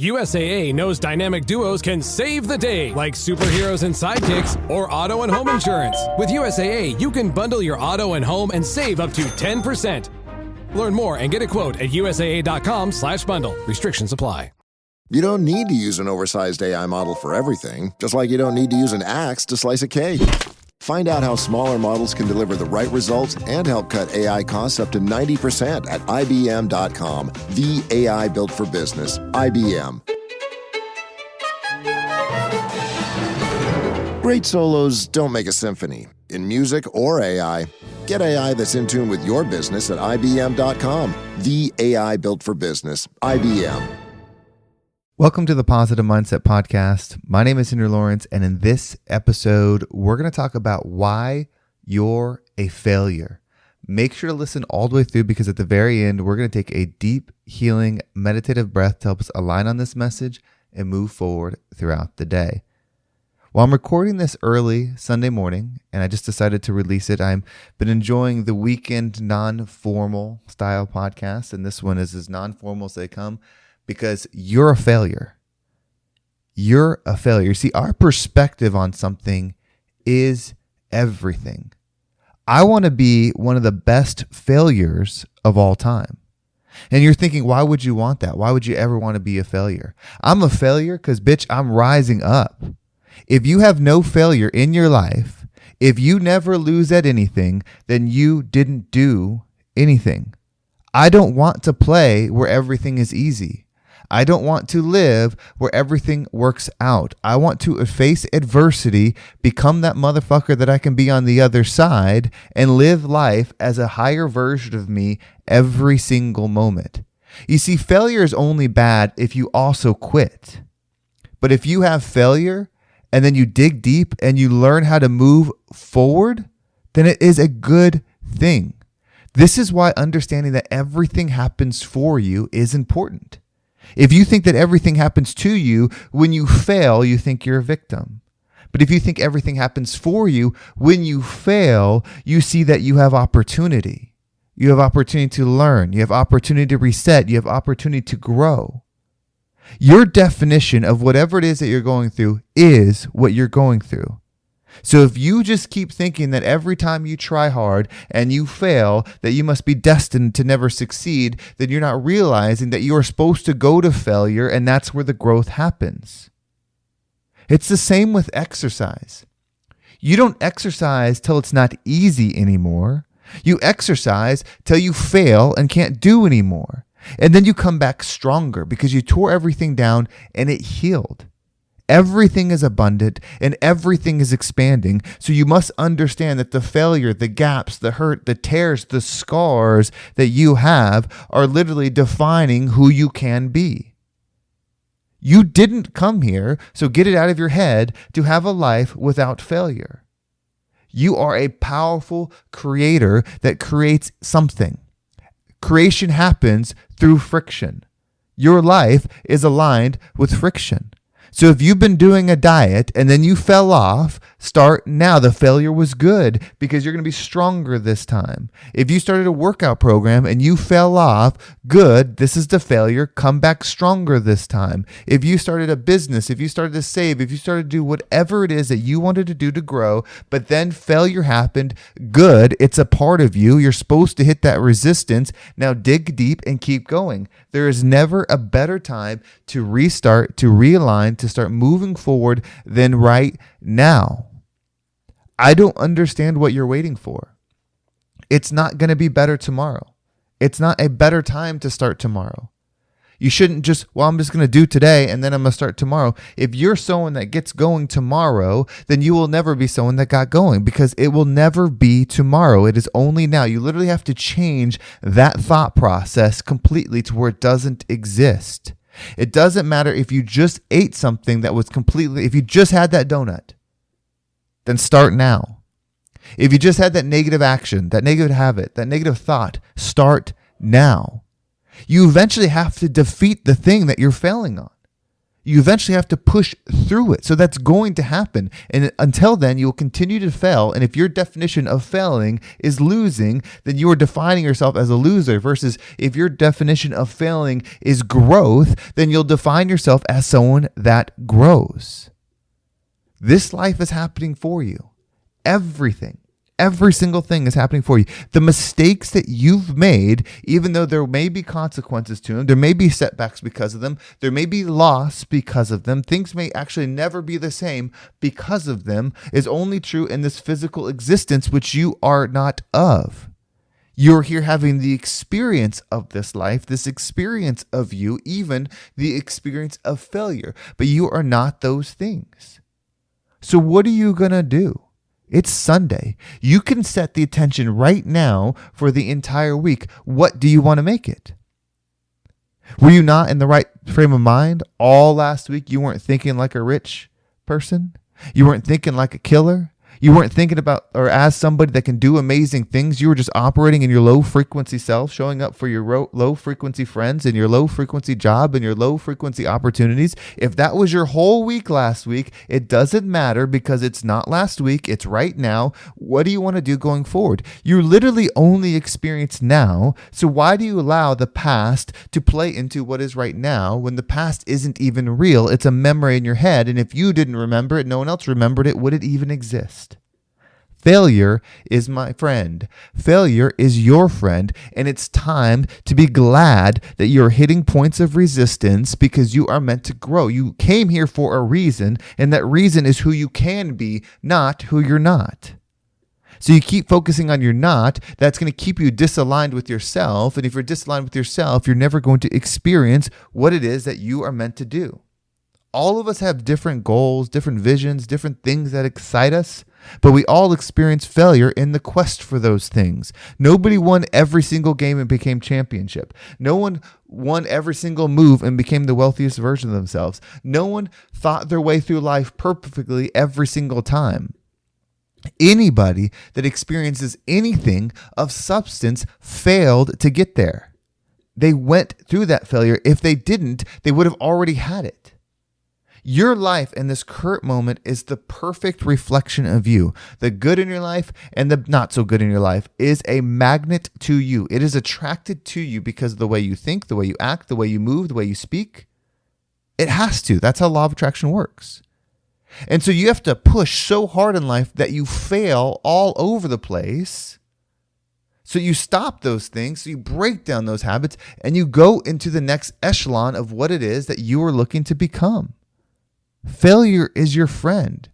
USAA knows dynamic duos can save the day, like superheroes and sidekicks or auto and home insurance. With USAA, you can bundle your auto and home and save up to 10%. Learn more and get a quote at USAA.com/bundle. Restrictions apply. You don't need to use an oversized AI model for everything, just like you don't need to use an axe to slice a cake. Find out how smaller models can deliver the right results and help cut AI costs up to 90% at IBM.com. The AI built for business. IBM. Great solos don't make a symphony. In music or AI, get AI that's in tune with your business at IBM.com. The AI built for business. IBM. Welcome to the Positive Mindset Podcast. My name is Henry Lawrence, and in this episode, we're going to talk about why you're a failure. Make sure to listen all the way through because at the very end, we're going to take a deep, healing, meditative breath to help us align on this message and move forward throughout the day. While I'm recording this early Sunday morning, and I just decided to release it, I've been enjoying the weekend non-formal style podcast, and this one is as non-formal as they come. Because you're a failure. You're a failure. See, our perspective on something is everything. I want to be one of the best failures of all time. And you're thinking, why would you want that? Why would you ever want to be a failure? I'm a failure because, bitch, I'm rising up. If you have no failure in your life, if you never lose at anything, then you didn't do anything. I don't want to play where everything is easy. I don't want to live where everything works out. I want to face adversity, become that motherfucker that I can be on the other side, and live life as a higher version of me every single moment. You see, failure is only bad if you also quit. But if you have failure and then you dig deep and you learn how to move forward, then it is a good thing. This is why understanding that everything happens for you is important. If you think that everything happens to you, when you fail, you think you're a victim. But if you think everything happens for you, when you fail, you see that you have opportunity. You have opportunity to learn. You have opportunity to reset. You have opportunity to grow. Your definition of whatever it is that you're going through is what you're going through. So if you just keep thinking that every time you try hard and you fail, that you must be destined to never succeed, then you're not realizing that you are supposed to go to failure, and that's where the growth happens. It's the same with exercise. You don't exercise till it's not easy anymore. You exercise till you fail and can't do anymore. And then you come back stronger because you tore everything down and it healed. Everything is abundant and everything is expanding. So you must understand that the failure, the gaps, the hurt, the tears, the scars that you have are literally defining who you can be. You didn't come here, so get it out of your head, to have a life without failure. You are a powerful creator that creates something. Creation happens through friction. Your life is aligned with friction. So if you've been doing a diet and then you fell off, start now. The failure was good because you're going to be stronger this time. If you started a workout program and you fell off, good. This is the failure. Come back stronger this time. If you started a business, if you started to save, if you started to do whatever it is that you wanted to do to grow, but then failure happened, good. It's a part of you. You're supposed to hit that resistance. Now dig deep and keep going. There is never a better time to restart, to realign, to start moving forward than right now. I don't understand what you're waiting for. It's not going to be better tomorrow. It's not a better time to start tomorrow. You shouldn't just, I'm just going to do today and then I'm going to start tomorrow. If you're someone that gets going tomorrow, then you will never be someone that got going because it will never be tomorrow. It is only now. You literally have to change that thought process completely to where it doesn't exist. It doesn't matter if you just ate something that was completely, if you just had that donut, then start now. If you just had that negative action, that negative habit, that negative thought, start now. You eventually have to defeat the thing that you're failing on. You eventually have to push through it. So that's going to happen. And until then, you'll continue to fail. And if your definition of failing is losing, then you are defining yourself as a loser. Versus if your definition of failing is growth, then you'll define yourself as someone that grows. This life is happening for you. Everything. Every single thing is happening for you. The mistakes that you've made, even though there may be consequences to them, there may be setbacks because of them, there may be loss because of them, things may actually never be the same because of them, is only true in this physical existence which you are not of. You're here having the experience of this life, this experience of you, even the experience of failure, but you are not those things. So what are you going to do? It's Sunday. You can set the attention right now for the entire week. What do you want to make it? Were you not in the right frame of mind all last week? You weren't thinking like a rich person. You weren't thinking like a killer. You weren't thinking about or as somebody that can do amazing things. You were just operating in your low frequency self, showing up for your low frequency friends and your low frequency job and your low frequency opportunities. If that was your whole week last week, it doesn't matter because it's not last week. It's right now. What do you want to do going forward? You're literally only experienced now. So why do you allow the past to play into what is right now when the past isn't even real? It's a memory in your head. And if you didn't remember it, no one else remembered it, would it even exist? Failure is my friend. Failure is your friend, and it's time to be glad that you're hitting points of resistance because you are meant to grow. You came here for a reason, and that reason is who you can be, not who you're not. So you keep focusing on your not, that's going to keep you disaligned with yourself, and if you're disaligned with yourself, you're never going to experience what it is that you are meant to do. All of us have different goals, different visions, different things that excite us. But we all experience failure in the quest for those things. Nobody won every single game and became championship. No one won every single move and became the wealthiest version of themselves. No one thought their way through life perfectly every single time. Anybody that experiences anything of substance failed to get there. They went through that failure. If they didn't, they would have already had it. Your life in this current moment is the perfect reflection of you. The good in your life and the not so good in your life is a magnet to you. It is attracted to you because of the way you think, the way you act, the way you move, the way you speak. It has to. That's how law of attraction works. And so you have to push so hard in life that you fail all over the place. So you stop those things, so you break down those habits, and you go into the next echelon of what it is that you are looking to become. Failure is your friend.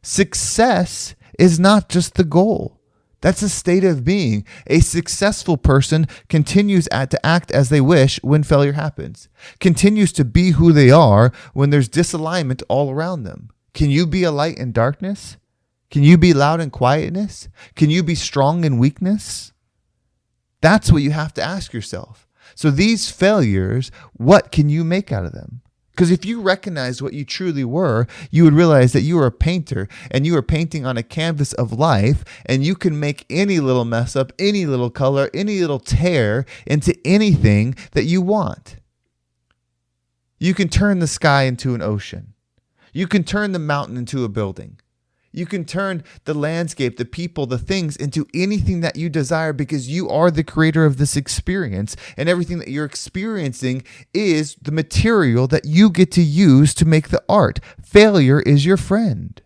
Success is not just the goal. That's a state of being. A successful person continues to act as they wish when failure happens, continues to be who they are when there's disalignment all around them. Can you be a light in darkness? Can you be loud in quietness? Can you be strong in weakness? That's what you have to ask yourself. So these failures, what can you make out of them? Because if you recognize what you truly were, you would realize that you are a painter and you are painting on a canvas of life, and you can make any little mess up, any little color, any little tear into anything that you want. You can turn the sky into an ocean. You can turn the mountain into a building. You can turn the landscape, the people, the things into anything that you desire because you are the creator of this experience, and everything that you're experiencing is the material that you get to use to make the art. Failure is your friend.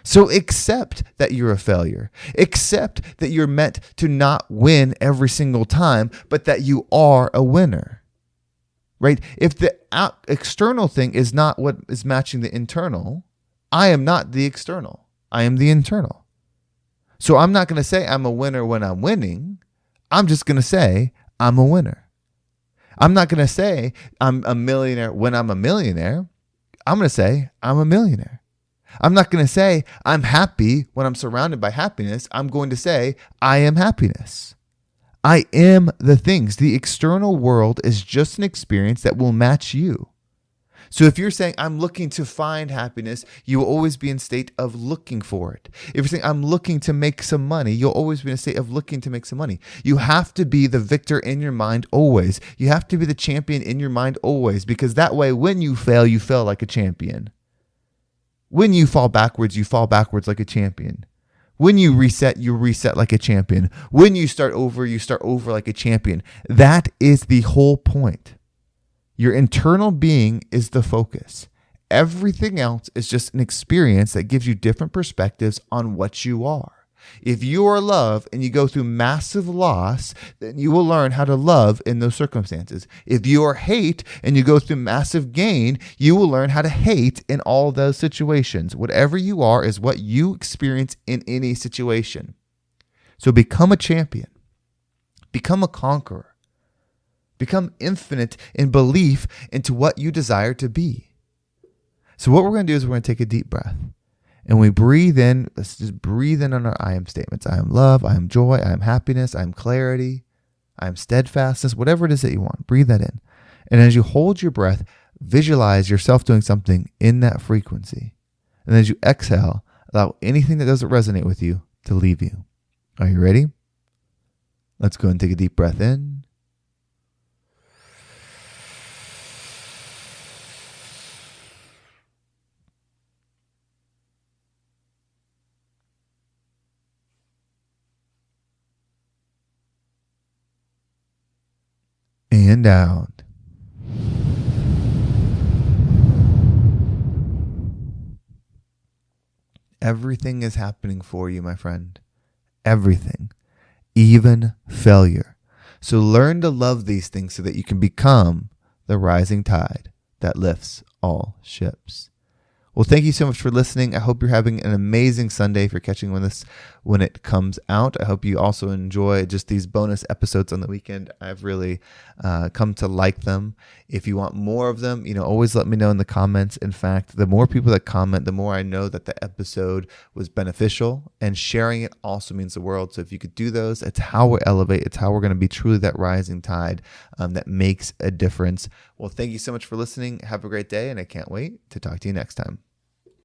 So accept that you're a failure. Accept that you're meant to not win every single time, but that you are a winner. Right? If the external thing is not what is matching the internal, I am not the external. I am the internal. So I'm not going to say I'm a winner when I'm winning. I'm just going to say I'm a winner. I'm not going to say I'm a millionaire when I'm a millionaire. I'm going to say I'm a millionaire. I'm not going to say I'm happy when I'm surrounded by happiness. I'm going to say I am happiness. I am the things. The external world is just an experience that will match you. So if you're saying, I'm looking to find happiness, you will always be in state of looking for it. If you're saying, I'm looking to make some money, you'll always be in a state of looking to make some money. You have to be the victor in your mind always. You have to be the champion in your mind always, because that way, when you fail like a champion. When you fall backwards like a champion. When you reset like a champion. When you start over like a champion. That is the whole point. Your internal being is the focus. Everything else is just an experience that gives you different perspectives on what you are. If you are love and you go through massive loss, then you will learn how to love in those circumstances. If you are hate and you go through massive gain, you will learn how to hate in all those situations. Whatever you are is what you experience in any situation. So become a champion. Become a conqueror. Become infinite in belief into what you desire to be. So what we're going to do is we're going to take a deep breath. And we breathe in. Let's just breathe in on our I am statements. I am love. I am joy. I am happiness. I am clarity. I am steadfastness. Whatever it is that you want. Breathe that in. And as you hold your breath, visualize yourself doing something in that frequency. And as you exhale, allow anything that doesn't resonate with you to leave you. Are you ready? Let's go and take a deep breath in. And out. Everything is happening for you, my friend. Everything. Even failure. So learn to love these things so that you can become the rising tide that lifts all ships. Well, thank you so much for listening. I hope you're having an amazing Sunday if you're catching this when it comes out. I hope you also enjoy just these bonus episodes on the weekend. I've really come to like them. If you want more of them, always let me know in the comments. In fact, the more people that comment, the more I know that the episode was beneficial, and sharing it also means the world. So if you could do those, it's how we elevate. It's how we're going to be truly that rising tide that makes a difference. Well, thank you so much for listening. Have a great day, and I can't wait to talk to you next time.